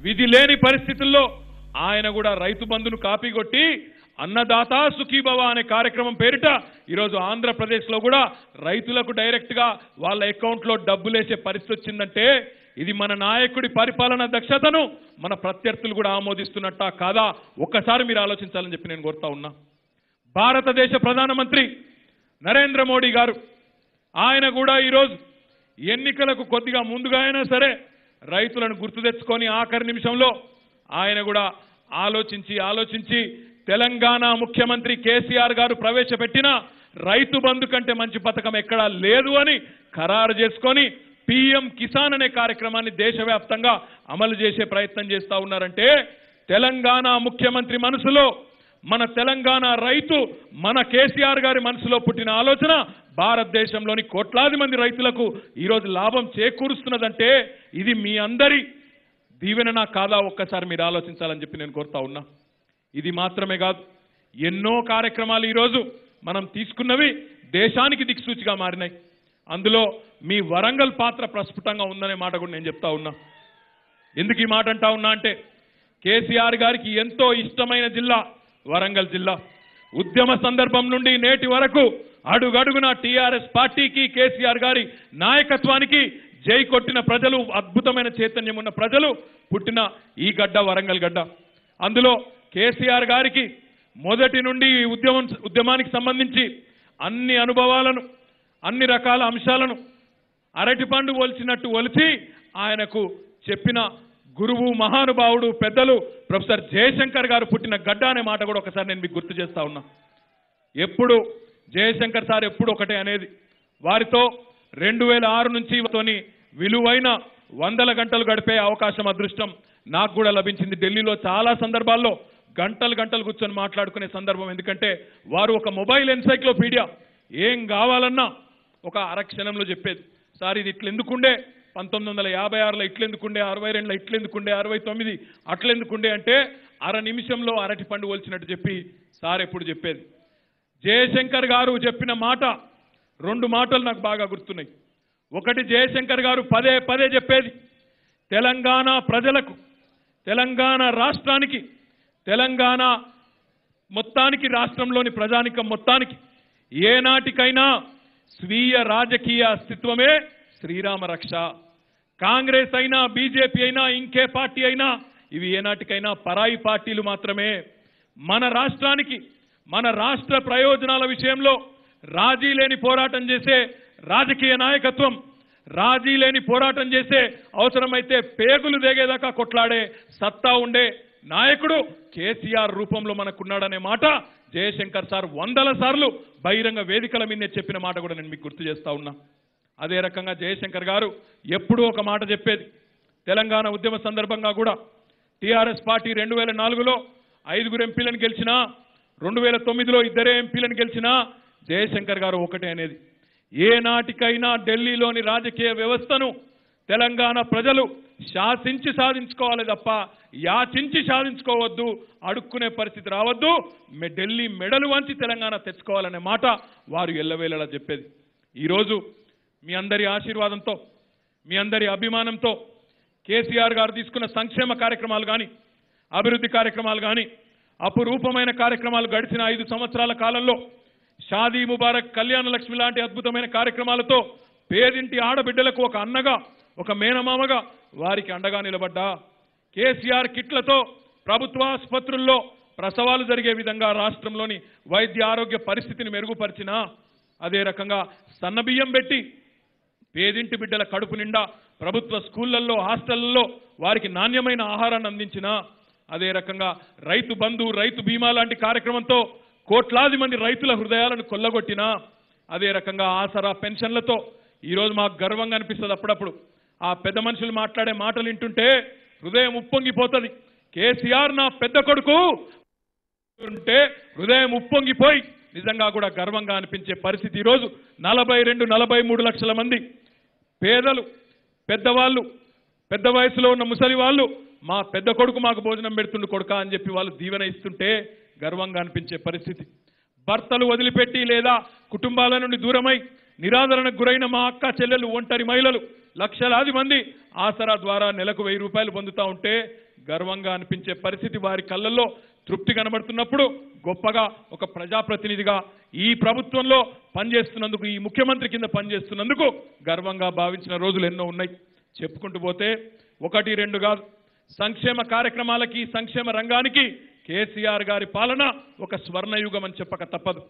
విధి లేని పరిస్థితుల్లో ఆయన కూడా రైతు బంధును కాపీ కొట్టి అన్నదాత సుఖీభవ అనే కార్యక్రమం పేరిట ఈరోజు ఆంధ్రప్రదేశ్లో కూడా రైతులకు డైరెక్ట్గా వాళ్ళ అకౌంట్లో డబ్బులేసే పరిస్థితి వచ్చిందంటే ఇది మన నాయకుడి పరిపాలన దక్షతను మన ప్రత్యర్థులు కూడా ఆమోదిస్తున్నట్టా కాదా ఒక్కసారి మీరు ఆలోచించాలని చెప్పి నేను కోరుతా ఉన్నా. భారతదేశ ప్రధానమంత్రి నరేంద్ర మోడీ గారు ఆయన కూడా ఈరోజు ఎన్నికలకు కొద్దిగా ముందుగా అయినా సరే రైతులను గుర్తు తెచ్చుకొని ఆఖరి నిమిషంలో ఆయన కూడా ఆలోచించి తెలంగాణ ముఖ్యమంత్రి కేసీఆర్ గారు ప్రవేశపెట్టిన రైతు బంధు కంటే మంచి పథకం ఎక్కడా లేదు అని ఖరారు చేసుకొని పీఎం కిసాన్ అనే కార్యక్రమాన్ని దేశవ్యాప్తంగా అమలు చేసే ప్రయత్నం చేస్తా ఉన్నారంటే తెలంగాణ ముఖ్యమంత్రి మనసులో మన తెలంగాణ రైతు మన కేసీఆర్ గారి మనసులో పుట్టిన ఆలోచన భారతదేశంలోని కోట్లాది మంది రైతులకు ఈరోజు లాభం చేకూరుస్తున్నదంటే ఇది మీ అందరి దీవెననా కాదా ఒక్కసారి మీరు ఆలోచించాలని చెప్పి నేను కోరుతా ఉన్నా. ఇది మాత్రమే కాదు, ఎన్నో కార్యక్రమాలు ఈరోజు మనం తీసుకున్నవి దేశానికి దిక్సూచిగా మారినాయి. అందులో మీ వరంగల్ పాత్ర ప్రస్ఫుటంగా ఉందనే మాట కూడా నేను చెప్తా ఉన్నా. ఎందుకు ఈ మాట అంటా ఉన్నా అంటే కేసీఆర్ గారికి ఎంతో ఇష్టమైన జిల్లా వరంగల్ జిల్లా. ఉద్యమ సందర్భం నుండి నేటి వరకు అడుగడుగున టీఆర్ఎస్ పార్టీకి కేసీఆర్ గారి నాయకత్వానికి జై కొట్టిన ప్రజలు, అద్భుతమైన చైతన్యం ఉన్న ప్రజలు పుట్టిన ఈ గడ్డ వరంగల్ గడ్డ. అందులో కేసీఆర్ గారికి మొదటి నుండి ఉద్యమానికి సంబంధించి అన్ని అనుభవాలను, అన్ని రకాల అంశాలను అరటిపండు ఒలిచినట్టు ఒలిచి ఆయనకు చెప్పిన గురువు, మహానుభావుడు, పెద్దలు ప్రొఫెసర్ జయశంకర్ గారు పుట్టిన గడ్డ అనే మాట కూడా ఒకసారి నేను మీకు గుర్తు చేస్తా ఉన్నా. ఎప్పుడు జయశంకర్ సార్ ఎప్పుడు ఒకటే అనేది, వారితో 2006 నుంచి తోని విలువైన 100 గంటలు గడిపే అవకాశం, అదృష్టం నాకు కూడా లభించింది. ఢిల్లీలో చాలా సందర్భాల్లో గంటలు కూర్చొని మాట్లాడుకునే సందర్భం. ఎందుకంటే వారు ఒక మొబైల్ ఎన్సైక్లోపీడియా, ఏం కావాలన్నా ఒక అరక్షణంలో చెప్పేది. సార్ ఇది ఇట్లెందుకుండే, 1956లో ఇట్లెందుకుండే, 62లో ఇట్లెందుకుండే, 69 అట్లెందుకుండే అంటే అర నిమిషంలో అరటి పండు ఒలిచినట్టు చెప్పి సార్ ఎప్పుడు చెప్పేది. జయశంకర్ గారు చెప్పిన మాట, 2 మాటలు నాకు బాగా గుర్తున్నాయి. ఒకటి, జయశంకర్ గారు పదే చెప్పేది, తెలంగాణ ప్రజలకు, తెలంగాణ రాష్ట్రానికి, తెలంగాణ మొత్తానికి, రాష్ట్రంలోని ప్రజానికం మొత్తానికి ఏనాటికైనా స్వీయ రాజకీయ అస్తిత్వమే శ్రీరామ రక్ష. కాంగ్రెస్ అయినా, బీజేపీ అయినా, ఇంకే పార్టీ అయినా ఇవి ఏనాటికైనా పరాయి పార్టీలు మాత్రమే. మన రాష్ట్రానికి, మన రాష్ట్ర ప్రయోజనాల విషయంలో రాజీ లేని పోరాటం చేసే రాజకీయ నాయకత్వం, రాజీ లేని పోరాటం చేసే, అవసరమైతే పేగులు దిగేదాకా కొట్లాడే సత్తా ఉండే నాయకుడు కేసీఆర్ రూపంలో మనకున్నాడనే మాట జయశంకర్ సార్ 100 సార్లు బహిరంగ వేదికల మీదే చెప్పిన మాట కూడా నేను మీకు గుర్తు చేస్తా ఉన్నా. అదే రకంగా జయశంకర్ గారు ఎప్పుడూ ఒక మాట చెప్పేది, తెలంగాణ ఉద్యమ సందర్భంగా కూడా టీఆర్ఎస్ పార్టీ 2004లో 5 ఎంపీలను గెలిచినా, 2009లో 2 ఎంపీలను గెలిచినా జయశంకర్ గారు ఒకటే అనేది, ఏనాటికైనా ఢిల్లీలోని రాజకీయ వ్యవస్థను తెలంగాణ ప్రజలు శాసించి సాధించుకోవాలి తప్ప యాచించి సాధించుకోవద్దు, అడుక్కునే పరిస్థితి రావద్దు, ఢిల్లీ మెడలు వంచి తెలంగాణ తెచ్చుకోవాలనే మాట వారు ఎల్లవేళలా చెప్పేది. ఈరోజు మీ అందరి ఆశీర్వాదంతో, మీ అందరి అభిమానంతో కేసీఆర్ గారు తీసుకున్న సంక్షేమ కార్యక్రమాలు కానీ, అభివృద్ధి కార్యక్రమాలు కానీ, అపురూపమైన కార్యక్రమాలు గడిచిన 5 సంవత్సరాల కాలంలో షాదీ ముబారక్, కళ్యాణ లక్ష్మి లాంటి అద్భుతమైన కార్యక్రమాలతో పేదింటి ఆడబిడ్డలకు ఒక అన్నగా, ఒక మేనమామగా వారికి అండగా నిలబడ్డా, కేసీఆర్ కిట్లతో ప్రభుత్వ ఆసుపత్రుల్లో ప్రసవాలు జరిగే విధంగా రాష్ట్రంలోని వైద్య ఆరోగ్య పరిస్థితిని మెరుగుపరిచినా, అదే రకంగా సన్నబియ్యం పెట్టి పేదింటి బిడ్డల కడుపు నిండా ప్రభుత్వ స్కూళ్లలో, హాస్టళ్లలో వారికి నాణ్యమైన ఆహారాన్ని అందించినా, అదే రకంగా రైతు బంధు, రైతు బీమా లాంటి కార్యక్రమంతో కోట్లాది మంది రైతుల హృదయాలను కొల్లగొట్టినా, అదే రకంగా ఆసరా పెన్షన్లతో ఈరోజు మాకు గర్వంగా అనిపిస్తుంది. అప్పుడప్పుడు ఆ పెద్ద మనుషులు మాట్లాడే మాటలు వింటుంటే హృదయం ఉప్పొంగిపోతుంది. కేసీఆర్ నా పెద్ద కొడుకు ఉంటే హృదయం ఉప్పొంగిపోయి నిజంగా కూడా గర్వంగా అనిపించే పరిస్థితి ఈరోజు 42-43 లక్షల మంది పేదలు, పెద్దవాళ్ళు, పెద్ద వయసులో ఉన్న ముసలి వాళ్ళు మా పెద్ద కొడుకు మాకు భోజనం పెడుతుండు కొడుకా అని చెప్పి వాళ్ళు దీవెన ఇస్తుంటే గర్వంగా అనిపించే పరిస్థితి. భర్తలు వదిలిపెట్టి లేదా కుటుంబాల నుండి దూరమై నిరాదరణకు గురైన మా అక్క చెల్లెలు, ఒంటరి మహిళలు లక్షలాది మంది ఆసరా ద్వారా నెలకు 1000 రూపాయలు పొందుతూ ఉంటే గర్వంగా అనిపించే పరిస్థితి వారి కళ్ళల్లో తృప్తి కనబడుతున్నప్పుడు గొప్పగా ఒక ప్రజాప్రతినిధిగా ఈ ప్రభుత్వంలో పనిచేస్తున్నందుకు, ఈ ముఖ్యమంత్రి కింద పనిచేస్తున్నందుకు గర్వంగా భావించిన రోజులు ఎన్నో ఉన్నాయి. చెప్పుకుంటూ పోతే 1, 2 కాదు, సంక్షేమ కార్యక్రమాలకి, సంక్షేమ రంగానికి కేసీఆర్ గారి పాలన ఒక స్వర్ణయుగం అని చెప్పక తప్పదు.